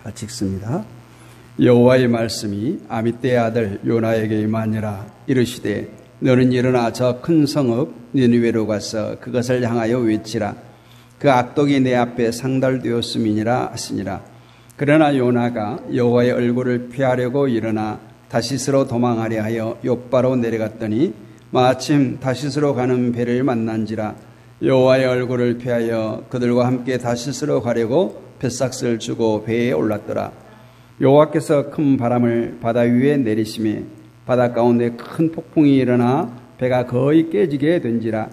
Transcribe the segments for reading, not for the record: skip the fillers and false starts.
같이 읽습니다. 여호와의 말씀이 아미떼의 아들 요나에게 임하니라. 이르시되 너는 일어나 저 큰 성읍 니느웨로 가서 그것을 향하여 외치라. 그 악독이 내 앞에 상달되었음이니라 하시니라. 그러나 요나가 여호와의 얼굴을 피하려고 일어나 다시스로 도망하려 하여 욥바로 내려갔더니 마침 다시스로 가는 배를 만난지라. 여호와의 얼굴을 피하여 그들과 함께 다시스로 가려고 뱃삭을 주고 배에 올랐더라. 여호와께서 큰 바람을 바다 위에 내리시매 바다 가운데 큰 폭풍이 일어나 배가 거의 깨지게 된지라.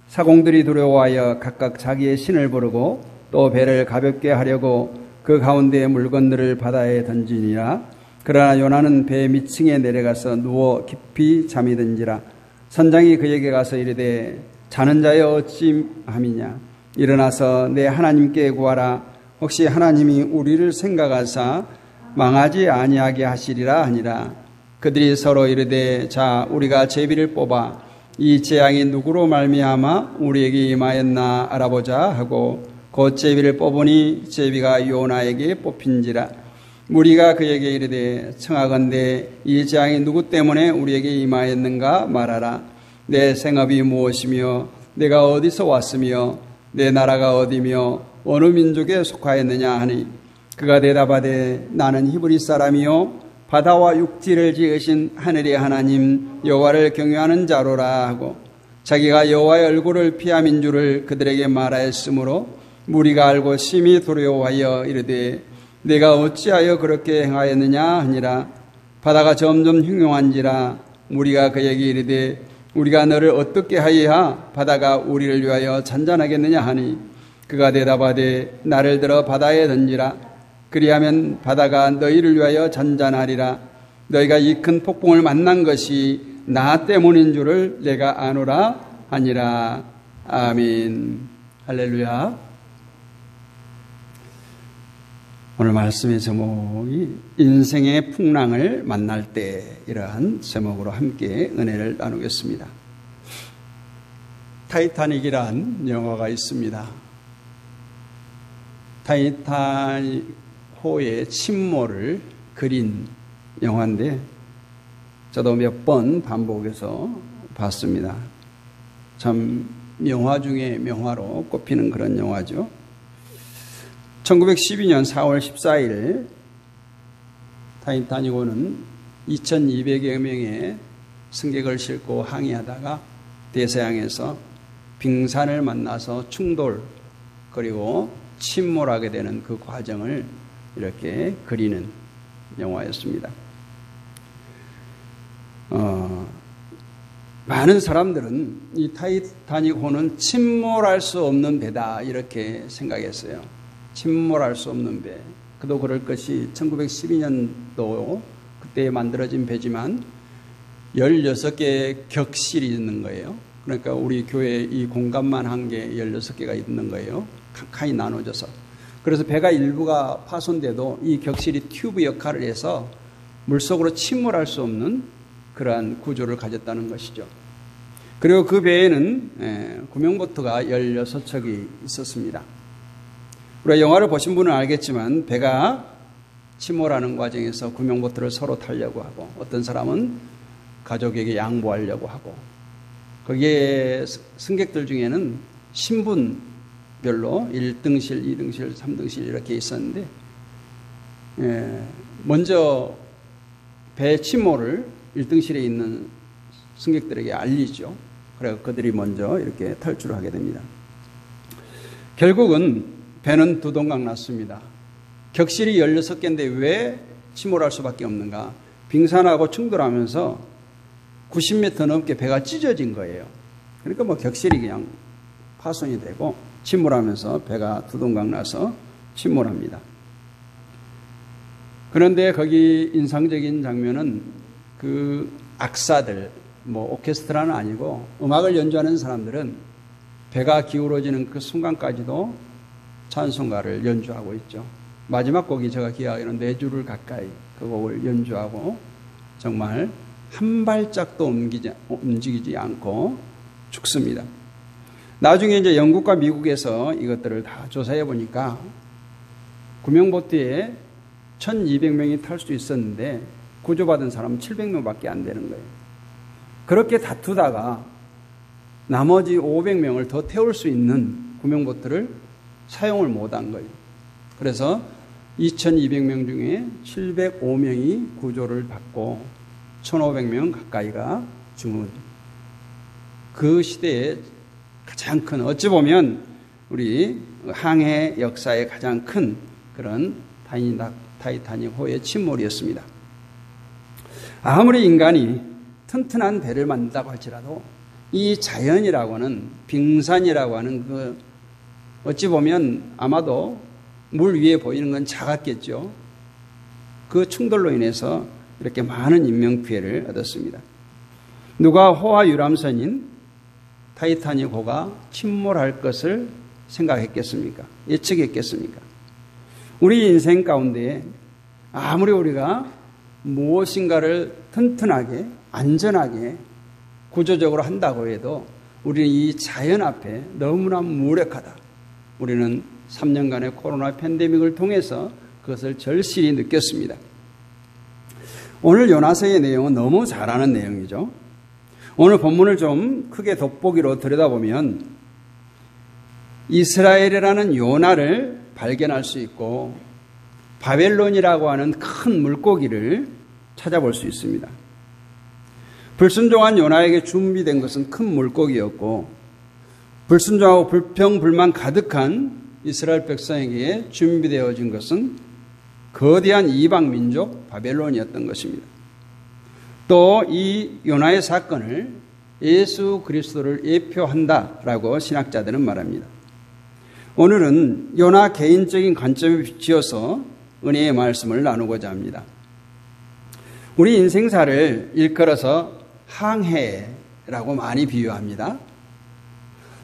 사공들이 두려워하여 각각 자기의 신을 부르고 또 배를 가볍게 하려고 그 가운데 물건들을 바다에 던지니라. 그러나 요나는 배 밑층에 내려가서 누워 깊이 잠이 든지라. 선장이 그에게 가서 이르되 자는 자여 어찌함이냐. 일어나서 내 하나님께 구하라. 혹시 하나님이 우리를 생각하사 망하지 아니하게 하시리라 하니라. 그들이 서로 이르되 자 우리가 제비를 뽑아 이 재앙이 누구로 말미암아 우리에게 임하였나 알아보자 하고 곧 제비를 뽑으니 제비가 요나에게 뽑힌지라. 무리가 그에게 이르되 청하건대 이 재앙이 누구 때문에 우리에게 임하였는가 말하라. 내 생업이 무엇이며 내가 어디서 왔으며 내 나라가 어디며 어느 민족에 속하였느냐 하니 그가 대답하되 나는 히브리 사람이요 바다와 육지를 지으신 하늘의 하나님 여호와를 경외하는 자로라 하고 자기가 여호와의 얼굴을 피함인 줄을 그들에게 말하였으므로 무리가 알고 심히 두려워하여 이르되 내가 어찌하여 그렇게 행하였느냐 하니라. 바다가 점점 흉흉한지라. 무리가 그에게 이르되 우리가 너를 어떻게 하여야 바다가 우리를 위하여 잔잔하겠느냐 하니 그가 대답하되 나를 들어 바다에 던지라. 그리하면 바다가 너희를 위하여 잔잔하리라. 너희가 이 큰 폭풍을 만난 것이 나 때문인 줄을 내가 아노라 하니라. 아멘. 할렐루야. 오늘 말씀의 제목이 인생의 풍랑을 만날 때, 이러한 제목으로 함께 은혜를 나누겠습니다. 타이타닉이란 영화가 있습니다. 타이타닉호의 침몰을 그린 영화인데 저도 몇 번 반복해서 봤습니다. 참 명화 중에 명화로 꼽히는 그런 영화죠. 1912년 4월 14일 타이타닉호는 2200여 명의 승객을 싣고 항해하다가 대서양에서 빙산을 만나서 충돌 그리고 침몰하게 되는 그 과정을 이렇게 그리는 영화였습니다. 많은 사람들은 이 타이타닉호는 침몰할 수 없는 배다 이렇게 생각했어요. 침몰할 수 없는 배. 그도 그럴 것이 1912년도 그때 만들어진 배지만 16개의 격실이 있는 거예요. 그러니까 우리 교회 이 공간만 한 개 16개가 있는 거예요. 칸칸이 나눠져서. 그래서 배가 일부가 파손돼도 이 격실이 튜브 역할을 해서 물속으로 침몰할 수 없는 그러한 구조를 가졌다는 것이죠. 그리고 그 배에는 구명보트가 16척이 있었습니다. 우리가 영화를 보신 분은 알겠지만 배가 침몰하는 과정에서 구명보트를 서로 타려고 하고 어떤 사람은 가족에게 양보하려고 하고 거기에 승객들 중에는 신분별로 1등실, 2등실, 3등실 이렇게 있었는데 먼저 배 침몰을 1등실에 있는 승객들에게 알리죠. 그래서 그들이 먼저 이렇게 탈출을 하게 됩니다. 결국은 배는 두동강 났습니다. 격실이 16개인데 왜 침몰할 수밖에 없는가? 빙산하고 충돌하면서 90m 넘게 배가 찢어진 거예요. 그러니까 뭐 격실이 그냥 파손이 되고 침몰하면서 배가 두동강 나서 침몰합니다. 그런데 거기 인상적인 장면은 그 악사들, 뭐 오케스트라는 아니고 음악을 연주하는 사람들은 배가 기울어지는 그 순간까지도 찬송가를 연주하고 있죠. 마지막 곡이 제가 기억하기로는 4주를 가까이 그 곡을 연주하고 정말 한 발짝도 움직이지 않고 죽습니다. 나중에 이제 영국과 미국에서 이것들을 다 조사해 보니까 구명보트에 1200명이 탈 수 있었는데 구조받은 사람은 700명밖에 안 되는 거예요. 그렇게 다투다가 나머지 500명을 더 태울 수 있는 구명보트를 사용을 못한 거예요. 그래서 2200명 중에 705명이 구조를 받고 1500명 가까이가 죽은 그 시대에 가장 큰, 어찌 보면 우리 항해 역사의 가장 큰 그런 타이타닉호의 침몰이었습니다. 아무리 인간이 튼튼한 배를 만든다고 할지라도 이 자연이라고 하는, 빙산이라고 하는 그 어찌 보면 아마도 물 위에 보이는 건 작았겠죠. 그 충돌로 인해서 이렇게 많은 인명피해를 얻었습니다. 누가 호와 유람선인 타이타닉호가 침몰할 것을 생각했겠습니까? 예측했겠습니까? 우리 인생 가운데 아무리 우리가 무엇인가를 튼튼하게, 안전하게, 구조적으로 한다고 해도 우리는 이 자연 앞에 너무나 무력하다. 우리는 3년간의 코로나 팬데믹을 통해서 그것을 절실히 느꼈습니다. 오늘 요나서의 내용은 너무 잘 아는 내용이죠. 오늘 본문을 좀 크게 돋보기로 들여다보면 이스라엘이라는 요나를 발견할 수 있고 바벨론이라고 하는 큰 물고기를 찾아볼 수 있습니다. 불순종한 요나에게 준비된 것은 큰 물고기였고 불순종하고 불평불만 가득한 이스라엘 백성에게 준비되어진 것은 거대한 이방 민족 바벨론이었던 것입니다. 또 이 요나의 사건을 예수 그리스도를 예표한다라고 신학자들은 말합니다. 오늘은 요나 개인적인 관점에 비추어서 은혜의 말씀을 나누고자 합니다. 우리 인생사를 일컬어서 항해라고 많이 비유합니다.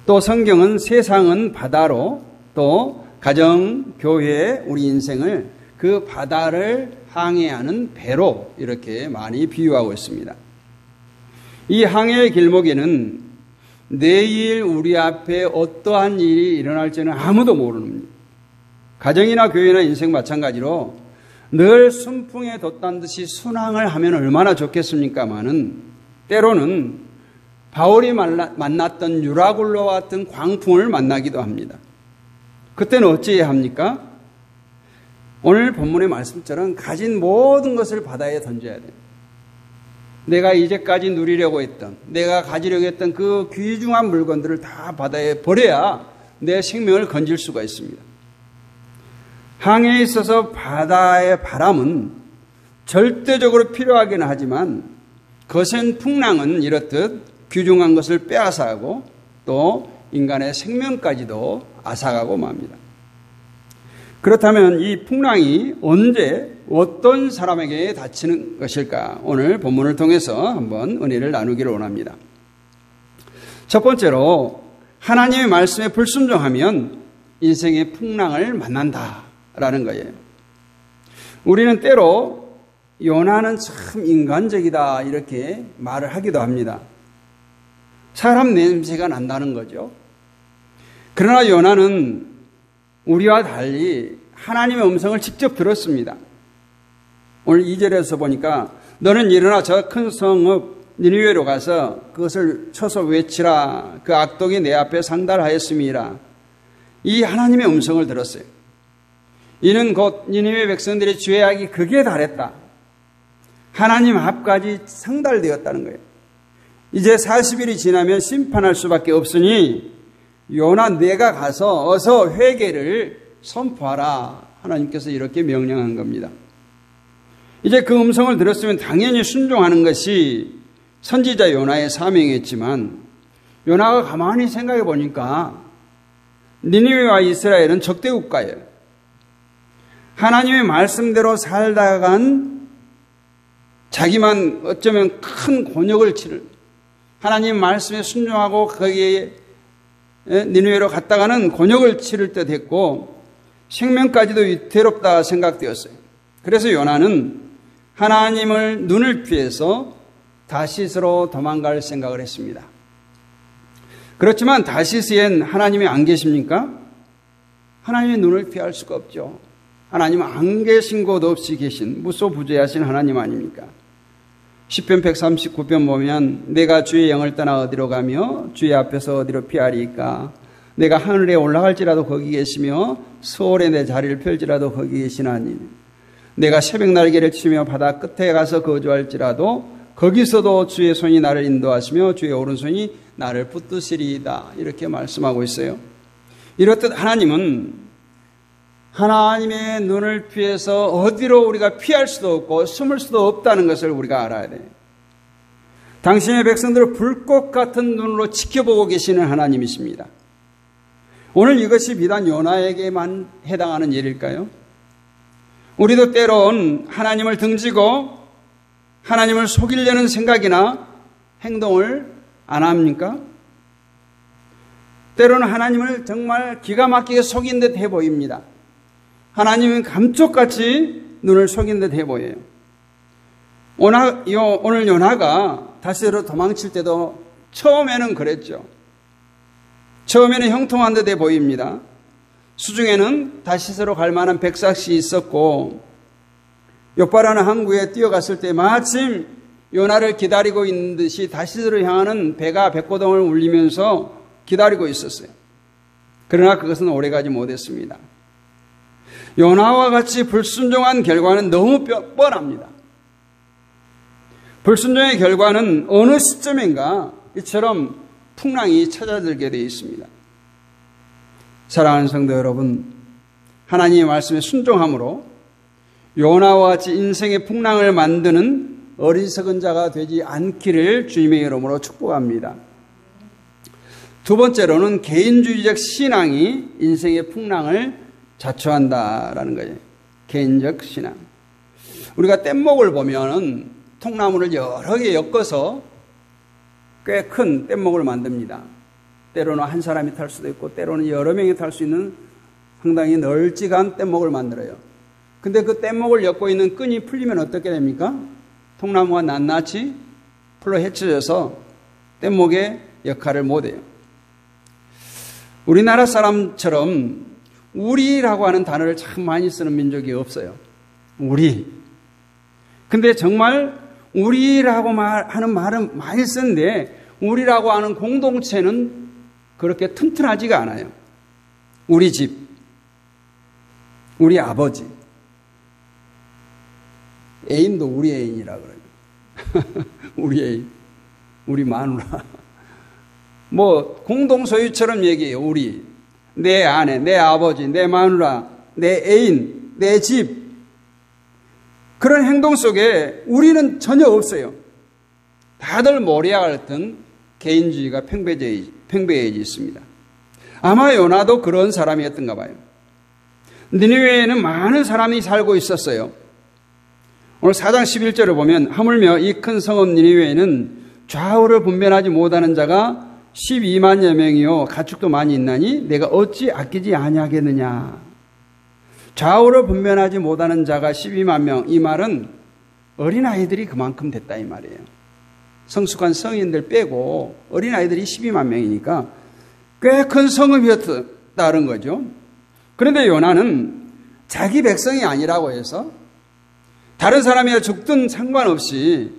또 성경은 세상은 바다로, 또 가정, 교회, 우리 인생을 그 바다를 항해하는 배로 이렇게 많이 비유하고 있습니다. 이 항해의 길목에는 내일 우리 앞에 어떠한 일이 일어날지는 아무도 모르는, 가정이나 교회나 인생 마찬가지로 늘 순풍에 돛단 듯이 순항을 하면 얼마나 좋겠습니까마는 때로는 바울이 만났던 유라굴로와 같은 광풍을 만나기도 합니다. 그때는 어찌해야 합니까? 오늘 본문의 말씀처럼 가진 모든 것을 바다에 던져야 돼요. 내가 이제까지 누리려고 했던, 내가 가지려고 했던 그 귀중한 물건들을 다 바다에 버려야 내 생명을 건질 수가 있습니다. 항해에 있어서 바다의 바람은 절대적으로 필요하기는 하지만 거센 풍랑은 이렇듯 귀중한 것을 빼앗아가고 또 인간의 생명까지도 앗아가고 맙니다. 그렇다면 이 풍랑이 언제 어떤 사람에게 닥치는 것일까? 오늘 본문을 통해서 한번 은혜를 나누기를 원합니다. 첫 번째로 하나님의 말씀에 불순종하면 인생의 풍랑을 만난다라는 거예요. 우리는 때로 요나는 참 인간적이다 이렇게 말을 하기도 합니다. 사람 냄새가 난다는 거죠. 그러나 요나는 우리와 달리 하나님의 음성을 직접 들었습니다. 오늘 2절에서 보니까 너는 일어나 저 큰 성읍 니느웨로 가서 그것을 쳐서 외치라. 그 악독이 내 앞에 상달하였음이라. 이 하나님의 음성을 들었어요. 이는 곧 니느웨 백성들의 죄악이 극에 달했다. 하나님 앞까지 상달되었다는 거예요. 이제 40일이 지나면 심판할 수밖에 없으니 요나 내가 가서 어서 회개를 선포하라. 하나님께서 이렇게 명령한 겁니다. 이제 그 음성을 들었으면 당연히 순종하는 것이 선지자 요나의 사명이었지만 요나가 가만히 생각해 보니까 니느웨와 이스라엘은 적대 국가예요. 하나님의 말씀대로 살다간 자기만 어쩌면 큰 곤욕을 치를, 하나님 말씀에 순종하고 거기에 니느웨로 갔다가는 곤욕을 치를 듯 했고 생명까지도 위태롭다 생각되었어요. 그래서 요나는 하나님을 눈을 피해서 다시스로 도망갈 생각을 했습니다. 그렇지만 다시스엔 하나님이 안 계십니까? 하나님의 눈을 피할 수가 없죠. 하나님은 안 계신 곳 없이 계신 무소부재하신 하나님 아닙니까? 시편 139편 보면 내가 주의 영을 떠나 어디로 가며 주의 앞에서 어디로 피하리까? 내가 하늘에 올라갈지라도 거기 계시며 수월에 내 자리를 펼지라도 거기 계시나니 내가 새벽 날개를 치며 바다 끝에 가서 거주할지라도 거기서도 주의 손이 나를 인도하시며 주의 오른손이 나를 붙드시리이다. 이렇게 말씀하고 있어요. 이렇듯 하나님은 하나님의 눈을 피해서 어디로 우리가 피할 수도 없고 숨을 수도 없다는 것을 우리가 알아야 돼요. 당신의 백성들을 불꽃 같은 눈으로 지켜보고 계시는 하나님이십니다. 오늘 이것이 비단 요나에게만 해당하는 일일까요? 우리도 때론 하나님을 등지고 하나님을 속이려는 생각이나 행동을 안 합니까? 때로는 하나님을 정말 기가 막히게 속인 듯 해 보입니다. 하나님은 감쪽같이 눈을 속인 듯 해 보여요. 오늘 요나가 다시로 도망칠 때도 처음에는 그랬죠. 처음에는 형통한 듯 해 보입니다. 수중에는 다시스로 갈 만한 백삭시 있었고 요빠라는 항구에 뛰어갔을 때 마침 요나를 기다리고 있는 듯이 다시스로 향하는 배가 백고동을 울리면서 기다리고 있었어요. 그러나 그것은 오래가지 못했습니다. 요나와 같이 불순종한 결과는 너무 뻔합니다. 불순종의 결과는 어느 시점인가 이처럼 풍랑이 찾아들게 되어 있습니다. 사랑하는 성도 여러분, 하나님의 말씀에 순종함으로 요나와 같이 인생의 풍랑을 만드는 어리석은 자가 되지 않기를 주님의 이름으로 축복합니다. 두 번째로는 개인주의적 신앙이 인생의 풍랑을 자초한다라는 거예요. 개인적 신앙. 우리가 뗏목을 보면 통나무를 여러 개 엮어서 꽤 큰 뗏목을 만듭니다. 때로는 한 사람이 탈 수도 있고 때로는 여러 명이 탈 수 있는 상당히 널찍한 뗏목을 만들어요. 근데 그 뗏목을 엮고 있는 끈이 풀리면 어떻게 됩니까? 통나무가 낱낱이 풀로 헤쳐져서 뗏목의 역할을 못해요. 우리나라 사람처럼 우리라고 하는 단어를 참 많이 쓰는 민족이 없어요. 우리. 근데 정말 우리라고 하는 말은 많이 쓰는데 우리라고 하는 공동체는 그렇게 튼튼하지가 않아요. 우리 집, 우리 아버지, 애인도 우리 애인이라 그래요. 우리 애인, 우리 마누라. 뭐 공동 소유처럼 얘기해요. 우리, 내 아내, 내 아버지, 내 마누라, 내 애인, 내 집. 그런 행동 속에 우리는 전혀 없어요. 다들 모리아 같은 개인주의가 팽배해져 있습니다. 아마 요나도 그런 사람이었던가 봐요. 니느웨에는 많은 사람이 살고 있었어요. 오늘 4장 11절을 보면 하물며 이 큰 성읍 니느웨에는 좌우를 분별하지 못하는 자가 12만여 명이요 가축도 많이 있나니 내가 어찌 아끼지 아니하겠느냐. 좌우를 분별하지 못하는 자가 12만 명. 이 말은 어린아이들이 그만큼 됐다 이 말이에요. 성숙한 성인들 빼고 어린아이들이 12만 명이니까 꽤 큰 성읍이었다는 거죠. 그런데 요나는 자기 백성이 아니라고 해서 다른 사람이 죽든 상관없이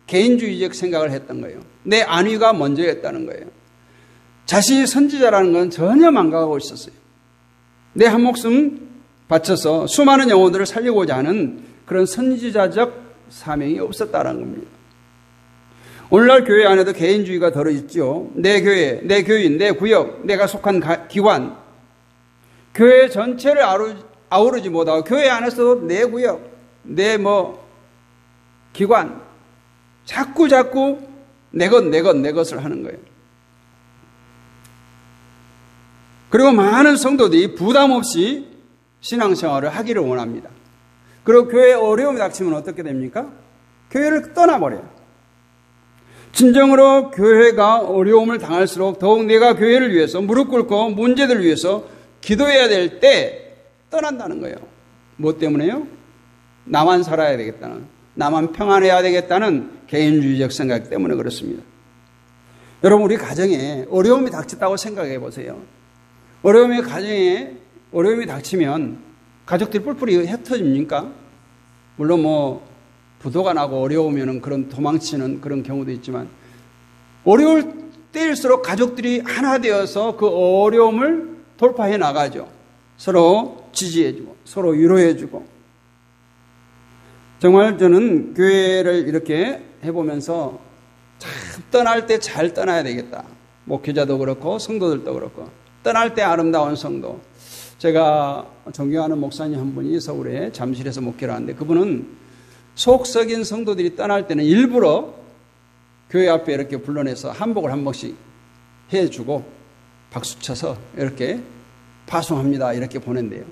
개인주의적 생각을 했던 거예요. 내 안위가 먼저였다는 거예요. 자신이 선지자라는 건 전혀 망각하고 있었어요. 내 한 목숨 바쳐서 수많은 영혼들을 살리고자 하는 그런 선지자적 사명이 없었다는 겁니다. 오늘날 교회 안에도 개인주의가 들어있죠. 내 교회, 내 교인, 내 구역, 내가 속한 기관, 교회 전체를 아우르지 못하고 교회 안에서도 내 구역, 내 기관, 자꾸 내 것을 하는 거예요. 그리고 많은 성도들이 부담 없이 신앙생활을 하기를 원합니다. 그리고 교회에 어려움이 닥치면 어떻게 됩니까? 교회를 떠나버려요. 진정으로 교회가 어려움을 당할수록 더욱 내가 교회를 위해서 무릎 꿇고 문제들을 위해서 기도해야 될 때 떠난다는 거예요. 뭐 때문에요? 나만 살아야 되겠다는, 나만 평안해야 되겠다는 개인주의적 생각 때문에 그렇습니다. 여러분, 우리 가정에 어려움이 닥쳤다고 생각해 보세요. 가정에 어려움이 닥치면 가족들이 뿔뿔이 흩어집니까? 물론 뭐 부도가 나고 어려우면 그런 도망치는 그런 경우도 있지만 어려울 때일수록 가족들이 하나 되어서 그 어려움을 돌파해 나가죠. 서로 지지해주고 서로 위로해주고. 정말 저는 교회를 이렇게 해보면서 참 떠날 때 잘 떠나야 되겠다. 목회자도 그렇고 성도들도 그렇고 떠날 때 아름다운 성도. 제가 존경하는 목사님 한 분이 서울에 잠실에서 목회를 하는데 그분은 속 썩인 성도들이 떠날 때는 일부러 교회 앞에 이렇게 불러내서 한복을 한 번씩 해주고 박수쳐서 이렇게 파송합니다. 이렇게 보낸대요.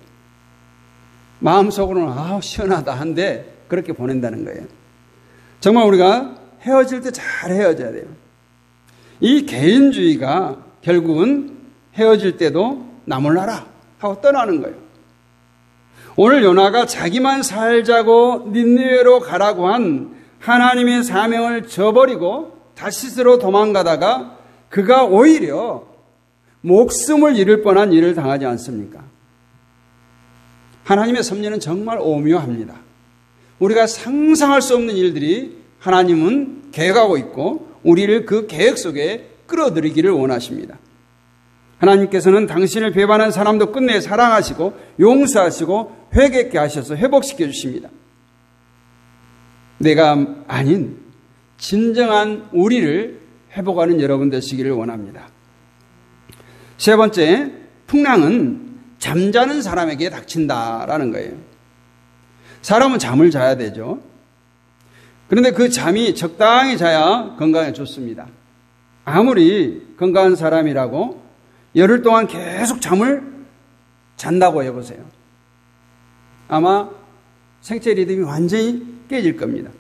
마음속으로는 아 시원하다 한데 그렇게 보낸다는 거예요. 정말 우리가 헤어질 때 잘 헤어져야 돼요. 이 개인주의가 결국은 헤어질 때도 나 몰라라 하고 떠나는 거예요. 오늘 요나가 자기만 살자고 니느웨로 가라고 한 하나님의 사명을 저버리고 다시스로 도망가다가 그가 오히려 목숨을 잃을 뻔한 일을 당하지 않습니까? 하나님의 섭리는 정말 오묘합니다. 우리가 상상할 수 없는 일들이 하나님은 계획하고 있고 우리를 그 계획 속에 끌어들이기를 원하십니다. 하나님께서는 당신을 배반한 사람도 끝내 사랑하시고 용서하시고 회개케 하셔서 회복시켜 주십니다. 내가 아닌 진정한 우리를 회복하는 여러분 되시기를 원합니다. 세 번째, 풍랑은 잠자는 사람에게 닥친다라는 거예요. 사람은 잠을 자야 되죠. 그런데 그 잠이 적당히 자야 건강에 좋습니다. 아무리 건강한 사람이라고 열흘 동안 계속 잠을 잔다고 해보세요. 아마 생체 리듬이 완전히 깨질 겁니다.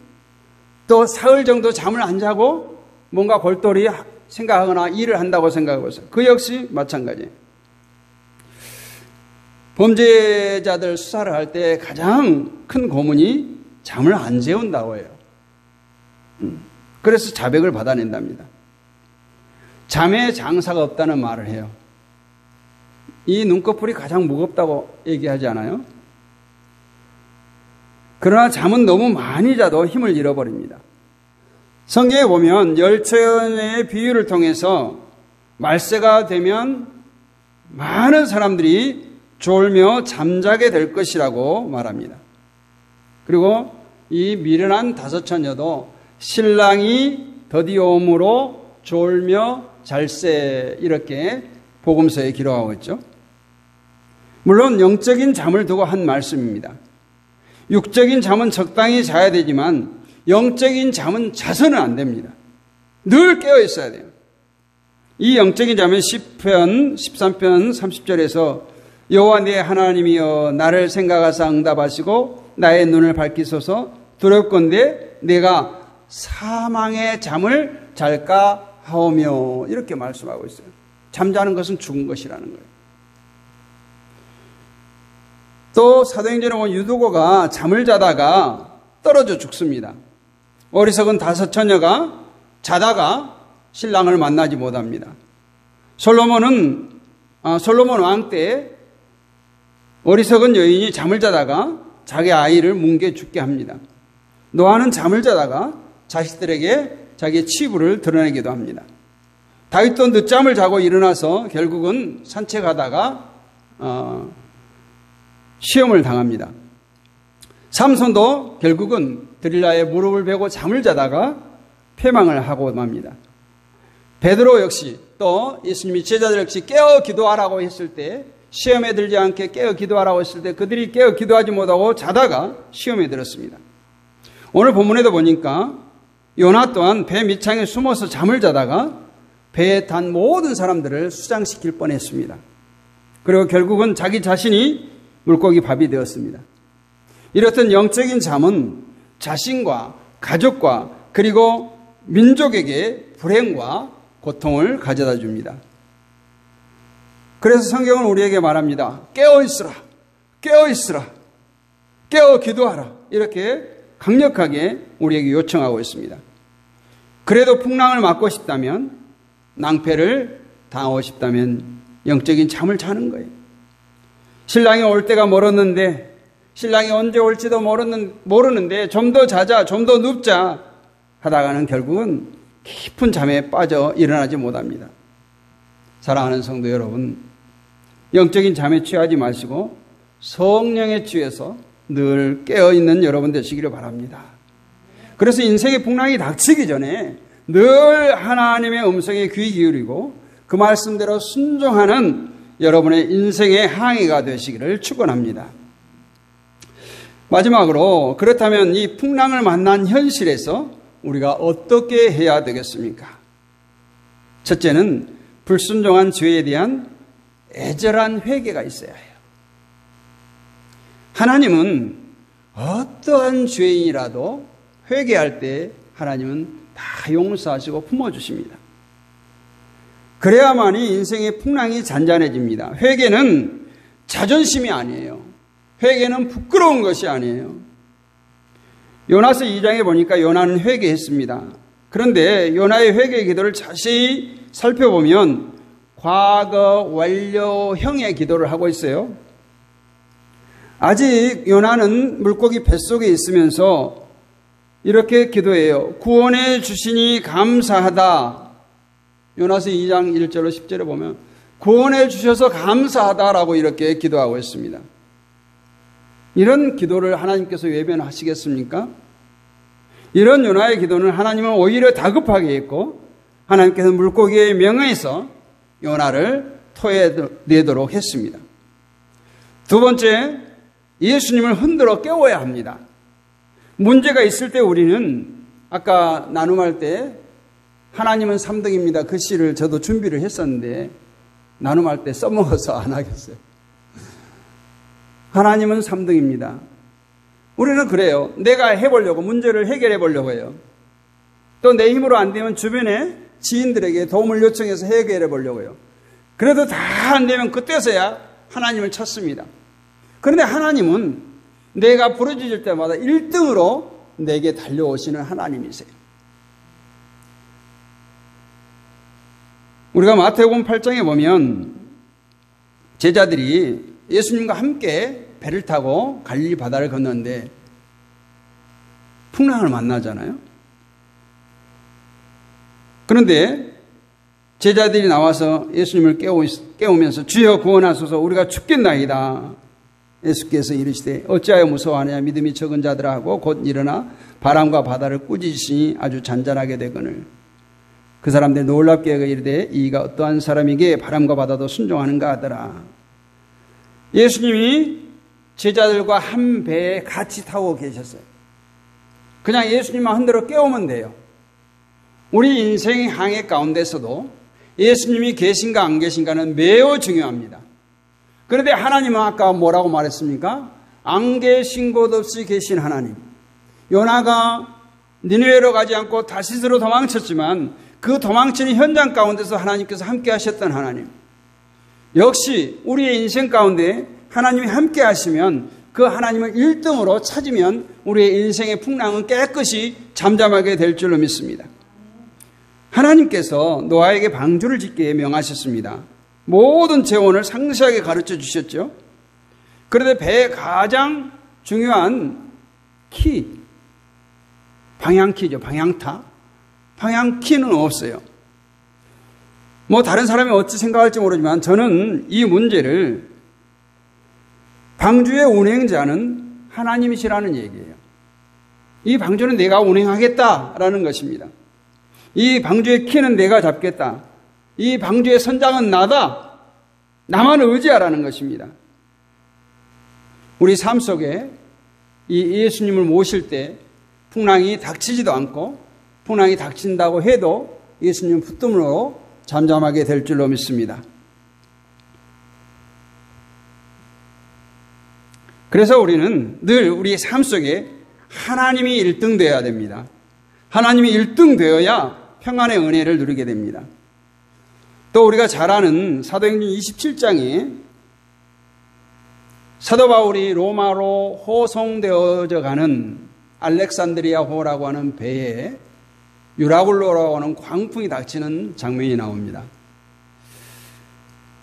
또 사흘 정도 잠을 안 자고 뭔가 골똘히 생각하거나 일을 한다고 생각해보세요. 그 역시 마찬가지예요. 범죄자들 수사를 할 때 가장 큰 고문이 잠을 안 재운다고 해요. 그래서 자백을 받아낸답니다. 잠에 장사가 없다는 말을 해요. 이 눈꺼풀이 가장 무겁다고 얘기하지 않아요? 그러나 잠은 너무 많이 자도 힘을 잃어버립니다. 성경에 보면 열처녀의 비유를 통해서 말세가 되면 많은 사람들이 졸며 잠자게 될 것이라고 말합니다. 그리고 이 미련한 다섯 처녀도 신랑이 더디오므로 졸며 잘세 이렇게 복음서에 기록하고 있죠. 물론 영적인 잠을 두고 한 말씀입니다. 육적인 잠은 적당히 자야 되지만 영적인 잠은 자서는 안 됩니다. 늘 깨어 있어야 돼요. 이 영적인 잠은 시편 13편 30절에서 여호와 내 하나님이여 나를 생각하사 응답하시고 나의 눈을 밝히소서 두렵건대 내가 사망의 잠을 잘까 하오며 이렇게 말씀하고 있어요. 잠자는 것은 죽은 것이라는 거예요. 또 사도행전에 보면 유두고가 잠을 자다가 떨어져 죽습니다. 어리석은 다섯 처녀가 자다가 신랑을 만나지 못합니다. 솔로몬 왕 때 어리석은 여인이 잠을 자다가 자기 아이를 뭉개 죽게 합니다. 노아는 잠을 자다가 자식들에게 자기의 치부를 드러내기도 합니다. 다윗도 늦잠을 자고 일어나서 결국은 산책하다가 시험을 당합니다. 삼손도 결국은 드릴라의 무릎을 베고 잠을 자다가 패망을 하고 맙니다. 베드로 역시 또 예수님이 제자들 역시 깨어 기도하라고 했을 때 시험에 들지 않게 깨어 기도하라고 했을 때 그들이 깨어 기도하지 못하고 자다가 시험에 들었습니다. 오늘 본문에도 보니까 요나 또한 배 밑창에 숨어서 잠을 자다가 배에 탄 모든 사람들을 수장시킬 뻔했습니다. 그리고 결국은 자기 자신이 물고기 밥이 되었습니다. 이렇듯 영적인 잠은 자신과 가족과 그리고 민족에게 불행과 고통을 가져다 줍니다. 그래서 성경은 우리에게 말합니다. 깨어 있으라, 깨어 있으라, 깨어 기도하라 이렇게 강력하게 우리에게 요청하고 있습니다. 그래도 풍랑을 막고 싶다면 낭패를 당하고 싶다면 영적인 잠을 자는 거예요. 신랑이 올 때가 멀었는데, 신랑이 언제 올지도 모르는데 좀 더 자자, 좀 더 눕자 하다가는 결국은 깊은 잠에 빠져 일어나지 못합니다. 사랑하는 성도 여러분, 영적인 잠에 취하지 마시고 성령에 취해서 늘 깨어있는 여러분 되시기를 바랍니다. 그래서 인생의 풍랑이 닥치기 전에 늘 하나님의 음성에 귀 기울이고 그 말씀대로 순종하는 여러분의 인생의 항해가 되시기를 축원합니다. 마지막으로, 그렇다면 이 풍랑을 만난 현실에서 우리가 어떻게 해야 되겠습니까? 첫째는 불순종한 죄에 대한 애절한 회개가 있어야 해요. 하나님은 어떠한 죄인이라도 회개할 때 하나님은 다 용서하시고 품어주십니다. 그래야만이 인생의 풍랑이 잔잔해집니다. 회개는 자존심이 아니에요. 회개는 부끄러운 것이 아니에요. 요나서 2장에 보니까 요나는 회개했습니다. 그런데 요나의 회개 기도를 자세히 살펴보면 과거 완료형의 기도를 하고 있어요. 아직 요나는 물고기 뱃속에 있으면서 이렇게 기도해요. 구원해 주시니 감사하다. 요나서 2장 1절로 10절에 보면 구원해 주셔서 감사하다라고 이렇게 기도하고 있습니다. 이런 기도를 하나님께서 외면하시겠습니까? 이런 요나의 기도는 하나님은 오히려 다급하게 했고 하나님께서 물고기에 명해서 요나를 토해내도록 했습니다. 두 번째, 예수님을 흔들어 깨워야 합니다. 문제가 있을 때 우리는 아까 나눔할 때 하나님은 3등입니다. 그 시를 저도 준비를 했었는데 나눔할 때 써먹어서 안 하겠어요. 하나님은 3등입니다. 우리는 그래요. 내가 해보려고, 문제를 해결해 보려고 해요. 또 내 힘으로 안 되면 주변에 지인들에게 도움을 요청해서 해결해 보려고 해요. 그래도 다 안 되면 그때서야 하나님을 찾습니다. 그런데 하나님은 내가 부르짖을 때마다 1등으로 내게 달려오시는 하나님이세요. 우리가 마태복음 8장에 보면 제자들이 예수님과 함께 배를 타고 갈릴리 바다를 건너는데 풍랑을 만나잖아요. 그런데 제자들이 나와서 예수님을 깨우면서 주여 구원하소서 우리가 죽겠나이다. 예수께서 이르시되 어찌하여 무서워하느냐 믿음이 적은 자들아 하고 곧 일어나 바람과 바다를 꾸짖으시니 아주 잔잔하게 되거늘 그 사람들 놀랍게 여겨 이르되 이가 어떠한 사람이기에 바람과 바다도 순종하는가 하더라. 예수님이 제자들과 한 배에 같이 타고 계셨어요. 그냥 예수님만 흔들어 깨우면 돼요. 우리 인생의 항해 가운데서도 예수님이 계신가 안 계신가는 매우 중요합니다. 그런데 하나님은 아까 뭐라고 말했습니까? 안 계신 곳 없이 계신 하나님. 요나가 니느웨로 가지 않고 다시스로 도망쳤지만 그 도망치는 현장 가운데서 하나님께서 함께 하셨던 하나님. 역시 우리의 인생 가운데 하나님이 함께 하시면 그 하나님을 1등으로 찾으면 우리의 인생의 풍랑은 깨끗이 잠잠하게 될 줄로 믿습니다. 하나님께서 노아에게 방주를 짓게 명하셨습니다. 모든 재원을 상세하게 가르쳐 주셨죠. 그런데 배의 가장 중요한 키, 방향키죠. 방향타. 방향키는 없어요. 다른 사람이 어찌 생각할지 모르지만 저는 이 문제를 방주의 운행자는 하나님이시라는 얘기예요. 이 방주는 내가 운행하겠다라는 것입니다. 이 방주의 키는 내가 잡겠다. 이 방주의 선장은 나다. 나만 의지하라는 것입니다. 우리 삶 속에 이 예수님을 모실 때 풍랑이 닥치지도 않고 풍랑이 닥친다고 해도 예수님 붙듦으로 잠잠하게 될 줄로 믿습니다. 그래서 우리는 늘 우리의 삶 속에 하나님이 1등 되어야 됩니다. 하나님이 1등 되어야 평안의 은혜를 누리게 됩니다. 또 우리가 잘 아는 사도행전 27장에 사도 바울이 로마로 호송되어져 가는 알렉산드리아호라고 하는 배에 유라굴로라고 하는 광풍이 닥치는 장면이 나옵니다.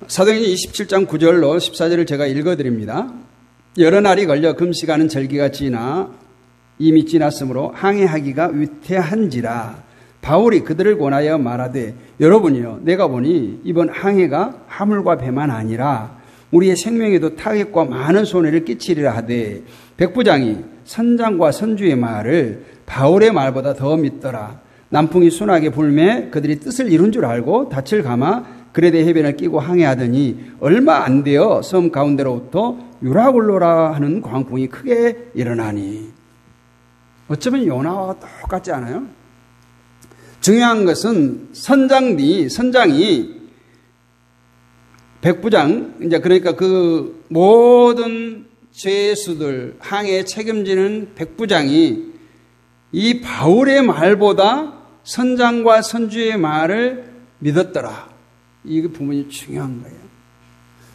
사도행전 27장 9절로 14절을 제가 읽어드립니다. 여러 날이 걸려 금식하는 절기가 지나 이미 지났으므로 항해하기가 위태한지라 바울이 그들을 권하여 말하되 여러분이요 내가 보니 이번 항해가 화물과 배만 아니라 우리의 생명에도 타격과 많은 손해를 끼치리라 하되 백부장이 선장과 선주의 말을 바울의 말보다 더 믿더라. 남풍이 순하게 불매 그들이 뜻을 이룬 줄 알고 닻을 감아 그레데 해변을 끼고 항해하더니 얼마 안 되어 섬 가운데로부터 유라굴로라 하는 광풍이 크게 일어나니. 어쩌면 요나와 똑같지 않아요? 중요한 것은 선장이 백부장, 이제 그러니까 그 모든 죄수들, 항해에 책임지는 백부장이 이 바울의 말보다 선장과 선주의 말을 믿었더라. 이 부분이 중요한 거예요.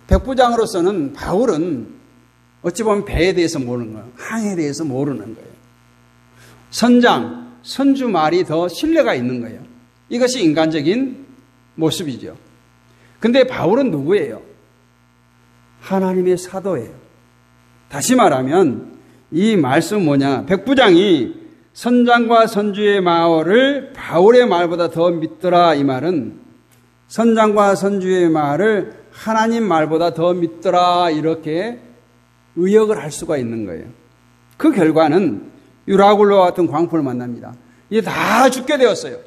백부장으로서는 바울은 어찌 보면 배에 대해서 모르는 거예요. 항해에 대해서 모르는 거예요. 선주 말이 더 신뢰가 있는 거예요. 이것이 인간적인 모습이죠. 근데 바울은 누구예요? 하나님의 사도예요. 다시 말하면 이 말씀은 뭐냐? 백부장이 선장과 선주의 말을 바울의 말보다 더 믿더라. 이 말은 선장과 선주의 말을 하나님 말보다 더 믿더라. 이렇게 의역을 할 수가 있는 거예요. 그 결과는 유라굴로와 같은 광풍을 만납니다. 이게 다 죽게 되었어요.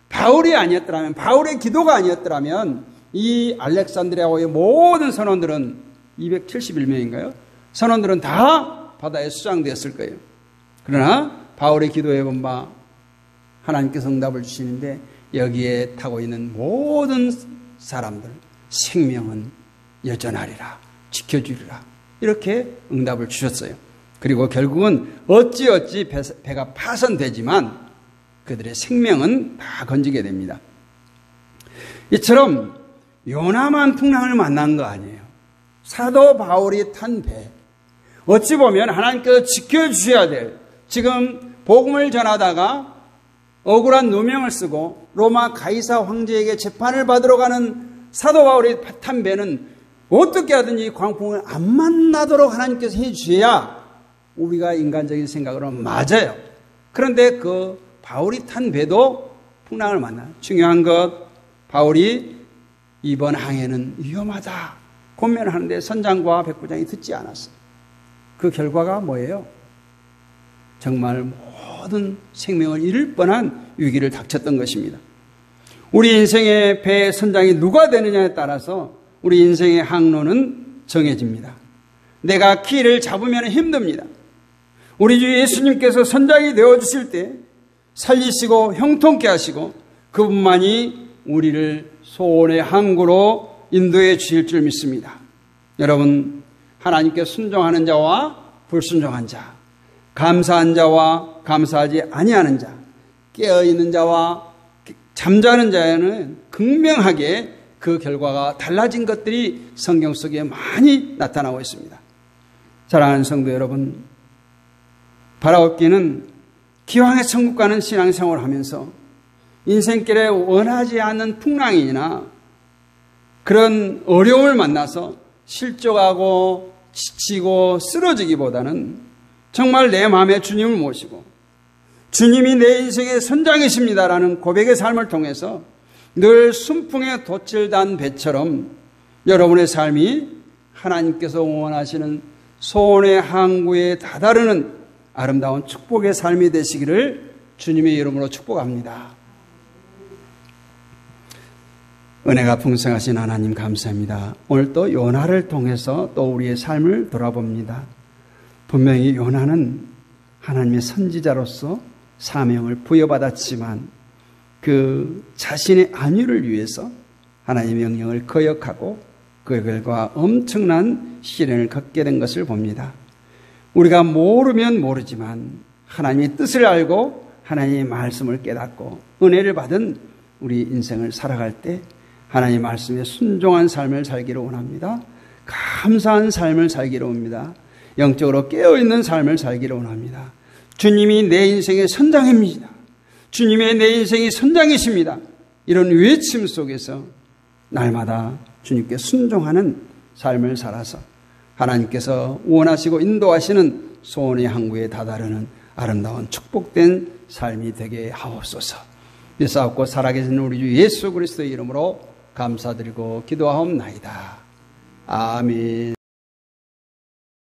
바울이 아니었더라면, 바울의 기도가 아니었더라면 이 알렉산드리아의 모든 선원들은 271명인가요? 선원들은 다 바다에 수장되었을 거예요. 그러나 바울의 기도에 본 바 하나님께서 응답을 주시는데 여기에 타고 있는 모든 사람들 생명은 여전하리라, 지켜주리라 이렇게 응답을 주셨어요. 그리고 결국은 어찌 배가 파손되지만 그들의 생명은 다 건지게 됩니다. 이처럼 요나만 풍랑을 만난 거 아니에요. 사도 바울이 탄 배, 어찌 보면 하나님께서 지켜주셔야 될, 지금 복음을 전하다가 억울한 누명을 쓰고 로마 가이사 황제에게 재판을 받으러 가는 사도 바울이 탄 배는 어떻게 하든지 광풍을 안 만나도록 하나님께서 해주셔야 우리가 인간적인 생각으로 맞아요. 그런데 그 바울이 탄 배도 풍랑을 만나요. 중요한 것, 바울이 이번 항해는 위험하다 권면하는데 선장과 백부장이 듣지 않았어요. 그 결과가 뭐예요? 정말 모든 생명을 잃을 뻔한 위기를 닥쳤던 것입니다. 우리 인생의 배의 선장이 누가 되느냐에 따라서 우리 인생의 항로는 정해집니다. 내가 키를 잡으면 힘듭니다. 우리 주 예수님께서 선장이 되어주실 때 살리시고 형통케 하시고 그분만이 우리를 소원의 항구로 인도해 주실 줄 믿습니다. 여러분, 하나님께 순종하는 자와 불순종한 자, 감사한 자와 감사하지 아니하는 자, 깨어있는 자와 잠자는 자에는 극명하게 그 결과가 달라진 것들이 성경 속에 많이 나타나고 있습니다. 사랑하는 성도 여러분, 바라옵기는 기왕의 천국 가는 신앙생활을 하면서 인생길에 원하지 않는 풍랑이나 그런 어려움을 만나서 실족하고 지치고 쓰러지기보다는 정말 내 마음에 주님을 모시고 주님이 내 인생의 선장이십니다라는 고백의 삶을 통해서 늘 순풍에 돛을 단 배처럼 여러분의 삶이 하나님께서 원하시는 소원의 항구에 다다르는 아름다운 축복의 삶이 되시기를 주님의 이름으로 축복합니다. 은혜가 풍성하신 하나님 감사합니다. 오늘 또 요나를 통해서 또 우리의 삶을 돌아봅니다. 분명히 요나는 하나님의 선지자로서 사명을 부여받았지만 그 자신의 안위를 위해서 하나님의 명령을 거역하고 그 결과 엄청난 시련을 겪게 된 것을 봅니다. 우리가 모르면 모르지만 하나님의 뜻을 알고 하나님의 말씀을 깨닫고 은혜를 받은 우리 인생을 살아갈 때 하나님의 말씀에 순종한 삶을 살기를 원합니다. 감사한 삶을 살기를 원합니다. 영적으로 깨어있는 삶을 살기를 원합니다. 주님이 내 인생의 선장입니다. 주님의 내 인생이 선장이십니다. 이런 외침 속에서 날마다 주님께 순종하는 삶을 살아서 하나님께서 원하시고 인도하시는 소원의 항구에 다다르는 아름다운 축복된 삶이 되게 하옵소서. 믿사옵고 살아계신 우리 주 예수 그리스도의 이름으로 감사드리고 기도하옵나이다. 아멘.